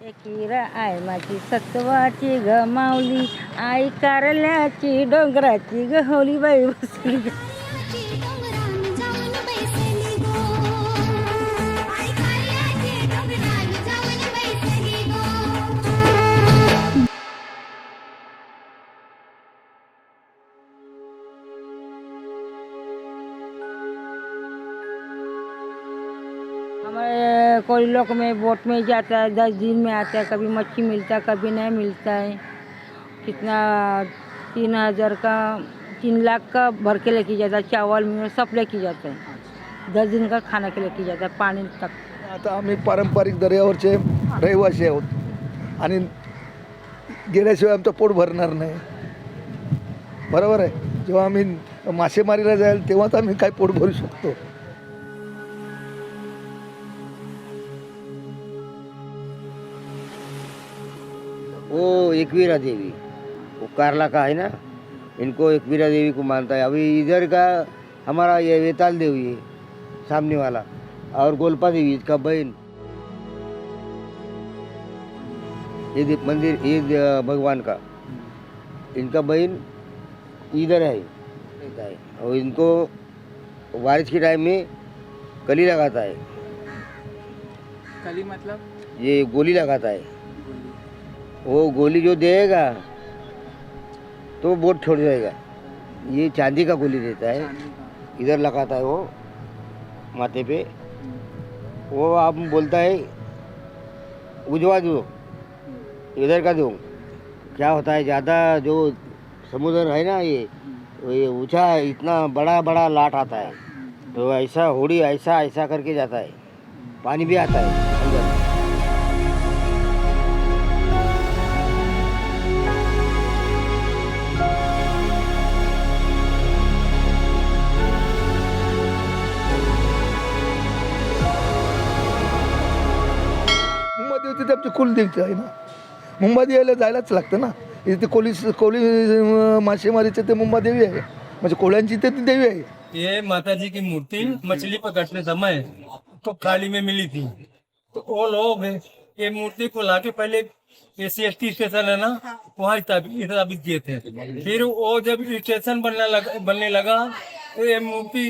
एकीरा I माझी सत्वाची ग माऊली, आई कारल्याची डोंगराची ग होली बाई बसली ग. हमारे कोई लोग में बोट में जाता है, 10 दिन में आता है, कभी मच्छी मिलता है कभी नहीं मिलता है. कितना 3,000 का 3 लाख का भर के लेके जाता है, चावल में सब लेके जाता है. 10 दिन का खाना के लेके जाता है, पानी तक. आता आम्ही पारंपरिक दर्यावरचे रहिवासी आहोत आणि गेल्याशिवाय आमचं पोट भरणार नाही. बरोबर आहे. जेव्हा आम्ही मासेमारीला जाईल तेव्हाच आम्ही काय पोट भरू शकतो. वो एकवीरा देवी, वो कारला का है ना, इनको एकवीरा देवी को मानता है. अभी इधर का हमारा ये वेताल देवी है सामने वाला, और गोलपा देवी इसका बहन. ये मंदिर ये भगवान का, इनका बहन इधर है रहता है. और इनको बारिश के टाइम में कली लगाता है. कली मतलब ये गोली लगाता है. वो गोली जो देगा तो बोट छोड़ जाएगा. ये चांदी का गोली देता है, इधर लगाता है वो माथे पे. वो आप बोलता है उजवा दो, इधर का दो. क्या होता है ज़्यादा जो समुद्र है ना, ये ऊंचा इतना बड़ा बड़ा लाट आता है, तो ऐसा होड़ी ऐसा ऐसा करके जाता है. पानी भी आता है अंदर. मुंबई आमची कुलदेवती आहे ना. मुंबादेवी यायला जायलाच लागतं ना. इथे कोली मासेमारीचे ते मुंबादेवी आहे, म्हणजे कोळ्यांची ते ती देवी आहे. ये माता जी की मूर्ति मछली पकड़ते समय तो खाली में मिली थी. तो वो लोग ये मूर्ति को लाके पहले SC/ST स्टेशन है ना, वहाँ स्थापित किए थे. फिर वो जब स्टेशन बनने लगा तो ये मूर्ति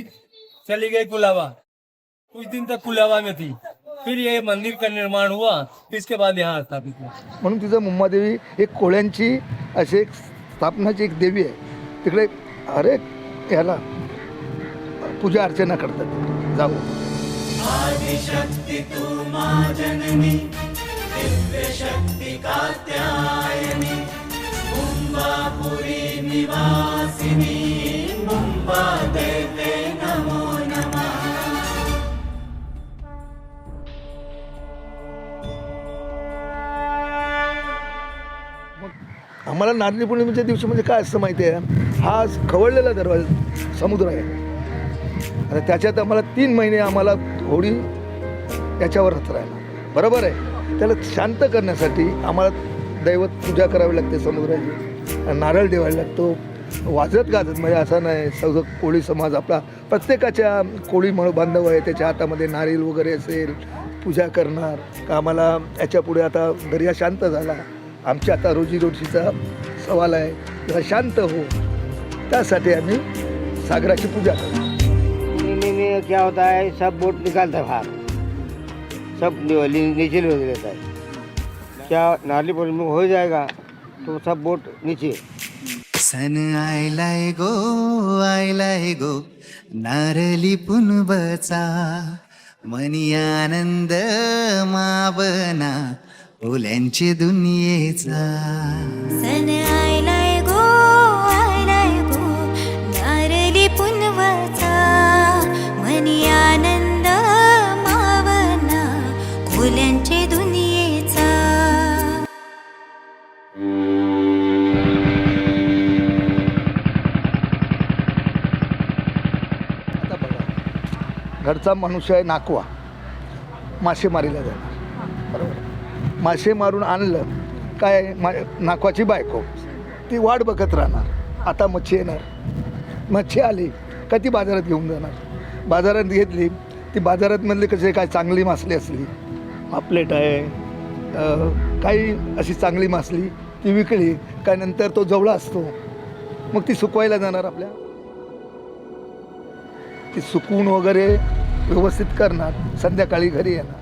चली गई कुलाबा. कुछ दिन तक कुलाबा में थी. फिर ये मंदिर का निर्माण हुआ, इसके बाद यहाँ स्थापित हुआ. म्हणून तिचं मुंबादेवी एक कोळ्यांची अशी एक स्थापनाची एक देवी आहे. तिकडे हरेक याला पूजा अर्चना करतात. जाऊ. आदिशक्ति तू मां जननी, दिव्य शक्ति कात्यायनी, मुंबापुरी निवासिनी, मुंबा देवे नमो नमः. आम्हाला नारळी पौर्णिमेच्या दिवशी म्हणजे काय असतं माहिती आहे, हा खवळलेला दरवाजा समुद्र आहे आणि त्याच्यात आम्हाला 3 महिने आम्हाला होडी याच्यावर राहायला. बरोबर आहे. त्याला शांत करण्यासाठी आम्हाला दैवत पूजा करावी लागते समुद्राची, नारळ ठेवायला लागतो. वाजत गाजत म्हणजे असं नाही. सगळं कोळी समाज आपला प्रत्येकाच्या कोळी बांधव आहे, त्याच्या हातामध्ये नारळ वगैरे असेल, पूजा करणार का. आम्हाला याच्यापुढे आता दर्या शांत झाला, आमची आता रोजीरोटीचा सवाल आहे, जरा शांत हो, त्यासाठी आम्ही सागराची पूजा करतो. में क्या होता है, सब बोट निकालता है बाहर, सब नीचे ले लेता है. क्या नारली पौर्णिमा हो जाएगा तो सब बोट नीचे. सन आयलाय गो नारली पुनबचा, मनी आनंद मावना ओल्यांचे दुनियेचा. सन आयलाय गो नारली पुनवचा, मनी आनंद मावना खोल्यांचे दुनियेचा. आता बघा, घरचा मनुष्य आहे नाकवा, मासेमारीला जाणार. बरोबर. मासे मारून आणलं काय, नाकवाची बायको ती वाट बघत राहणार. आता मच्छी येणार, मच्छी आली का ती बाजारात घेऊन जाणार. बाजारात घेतली ती बाजारातमधली कसे काय चांगली मासली असली, पापलेट आहे, काही अशी चांगली मासली ती विकली काय नंतर तो जवळा असतो, मग ती सुकवायला जाणार आपल्या, ती सुकवून वगैरे व्यवस्थित करणार, संध्याकाळी घरी येणार.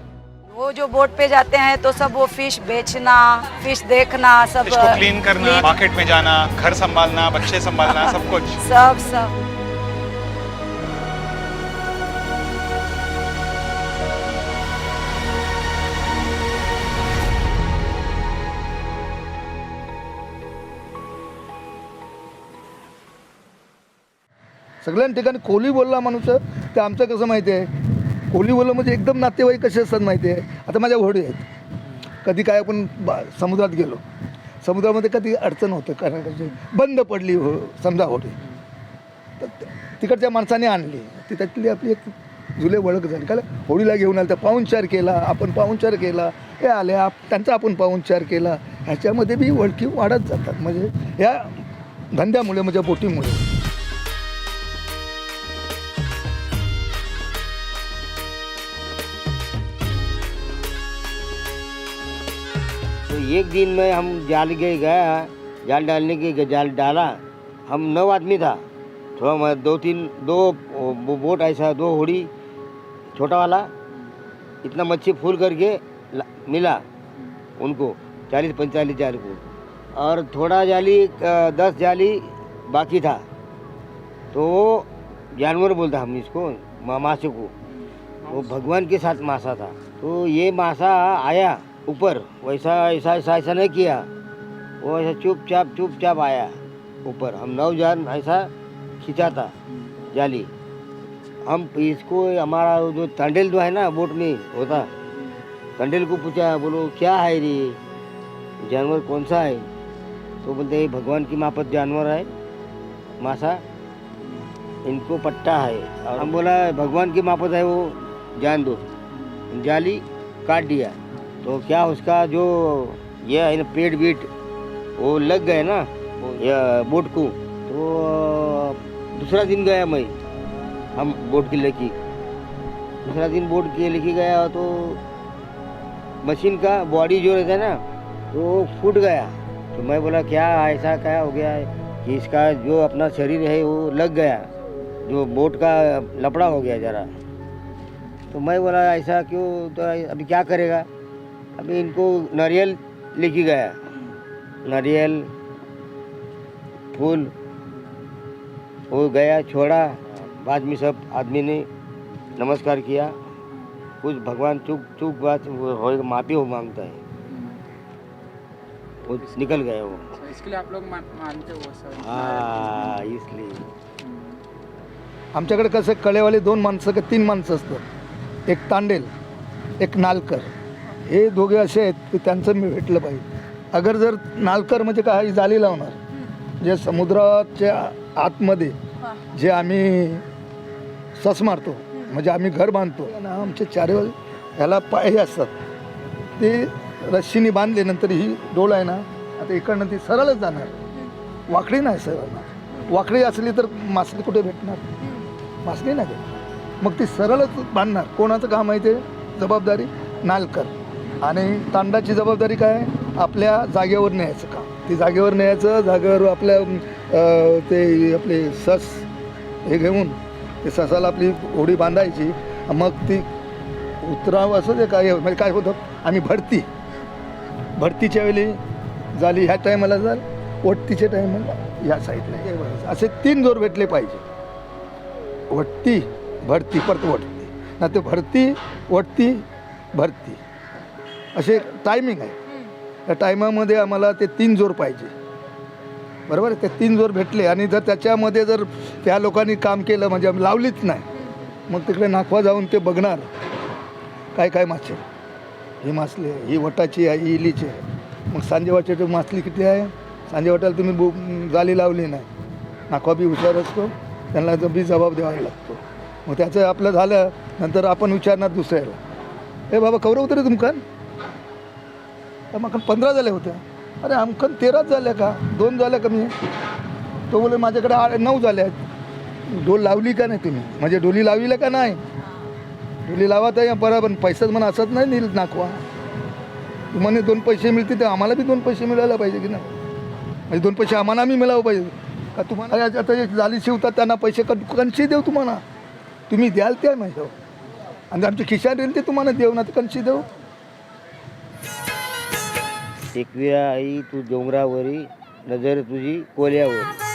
वो जो बोट पे जाते हैं तो सब वो फिश बेचना, फिश देखना, सब इसको क्लीन करना, मार्केट में जाना, घर संभालना, बच्चे संभालना, सब कुछ. सब सगळ्या ठिकाणी कोली बोलला माणूस ते आमचं कसं माहिती आहे, कोली बोललं म्हणजे एकदम नातेवाईक कसे असतात माहिती आहे. आता माझ्या होडी आहेत, कधी काय आपण समुद्रात गेलो, समुद्रामध्ये कधी अडचण होतं कारण कशी बंद पडली समजा होडी, तर तिकडच्या माणसाने आणली, ती त्यातली आपली एक जुले ओळख झाली. काय होडीला घेऊन आलं तर पाहुणचार केला, आपण पाहुणचार केला, हे आल्या त्यांचा आपण पाहुणचार केला, ह्याच्यामध्ये बी ओळखी वाढत जातात म्हणजे ह्या धंद्यामुळे म्हणजे बोटीमुळे. तो एक दिन में हम जाल गया, जाल डालने के जाल डाला, हम 9 आदमी था, थोड़ा दो बोट ऐसा, 2 होड़ी छोटा वाला, इतना मच्छी फुल करके मिला उनको 40-45 जाल को, और थोड़ा जाली 10 जाली बाकी था. तो जानवर बोलता हम इसको, मासे को, वो भगवान के साथ मासा था. तो ये मासा आया ऊपर, वैसा ऐसा नहीं किया, वो ऐसा चुपचाप आया ऊपर. हम 9 जन ऐसा खींचा था जाली. हम इसको हमारा जो तंडेल जो है ना बोट में होता, तंडेल को पूछा, बोलो क्या है रे जानवर, कौन सा है? तो बोलते हैं भगवान की मापत जानवर है मासा, इनको पट्टा है. और हम बोला भगवान की मापत है वो जान दो. जाली काट दिया तो क्या उसका जो ये है ना पेट बीट वो लग गए ना बोट को. तो दूसरा दिन गया मैं, हम बोट के लेके, दूसरा दिन बोट के लेके गया तो मशीन का बॉडी जो रहता है ना तो फूट गया. तो मैं बोला क्या ऐसा क्या हो गया है कि इसका जो अपना शरीर है वो लग गया, जो बोट का लपड़ा हो गया ज़रा. तो मैं बोला ऐसा क्यों, तो अभी क्या करेगा. अभी इनको नारियल लेके गया, नारियल फूल वो गया छोड़ा. बाद में सब आदमी ने नमस्कार किया, कुछ भगवान चुप बात हो माफी हो मांगता है, वो निकल गया वो. इसके लिए आप लोग मानते हो सर? हाँ, इसलिए आमच्याकडे कसं कळेवाले 2 माणसं का 3 माणसं असतात, एक तांडेल एक नालकर, हे दोघे असे आहेत की त्यांचं मी भेटलं पाहिजे. अगर जर नालकर म्हणजे काय जाली लावणार, जे समुद्राच्या आतमध्ये जे आम्ही सस मारतो म्हणजे आम्ही घर बांधतो ना, आमचे चारेवर ह्याला पाय असतात, ते रस्सीने बांधले नंतर ही डोल आहे ना, आता इकडनं ती सरळच जाणार, वाकडी नाही सरळ. वाकडी असली तर मासली कुठे भेटणार, मासली नाही भेटणार, मग ती सरळच बांधणार. कोणाचं काम आहे ते जबाबदारी नालकर, आणि तांडाची जबाबदारी काय, आपल्या जागेवर न्यायचं काम. ती जागेवर न्यायचं, जागेवर आपल्या ते आपले सस हे घेऊन ते ससाला आपली होडी बांधायची, मग ती उतरावं असं ते काय म्हणजे काय होतं, आम्ही भरतीच्या वेळी झाली ह्या टायमाला जाल, वट्टीच्या टायमाला ह्या साईडला, असे 3 जोर भेटले पाहिजे. वट्टी भरती परत वट्टी, ना ते भरती वट्टी भरती असे टायमिंग आहे. त्या टायमामध्ये आम्हाला ते 3 जोर पाहिजे, बरोबर. ते 3 जोर भेटले आणि जर त्याच्यामध्ये जर त्या लोकांनी काम केलं म्हणजे आम्ही लावलीच नाही, मग तिकडे नाखवा जाऊन ते बघणार काय काय मासे, ही मासली आहे, ही वटाची आहे, ही इलीची आहे. मग सांजेवाट्याची मासली किती आहे, सांजेवाट्याला तुम्ही जाली लावली नाही, नाखवा बी हुशार असतो, त्यांना बी जबाब द्यावा लागतो. मग त्याचं आपलं झालं नंतर आपण विचारणार दुसऱ्याला, हे बाबा कवरं होतं रे तुमकन, मग 15 झाले होते, अरे आमकन 13 झाल्या का, 2 झाल्या कमी. तो बोले माझ्याकडे 9 झाल्या आहेत. डोल लावली का नाही तुम्ही, म्हणजे डोली लावली का नाही, डोली लावा तर बरोबर, पैसाच म्हणा असत नाही नील नाखवा. तुम्हाला 2 पैसे मिळतील तर आम्हाला बी 2 पैसे मिळायला पाहिजे की नाही, म्हणजे 2 पैसे आम्हाला आम्ही मिळावं पाहिजे का तुम्हाला. आता जे जाली शिवतात त्यांना पैसे कणशी देऊ तुम्हाला, तुम्ही द्याल ते माझ्यावर आणि आमच्या खिशात येईल ते तुम्हाला देऊ ना, तर कणशी देऊ. एकविरा आई तू डोंगरावरी नजर तुझी कोल्यावर.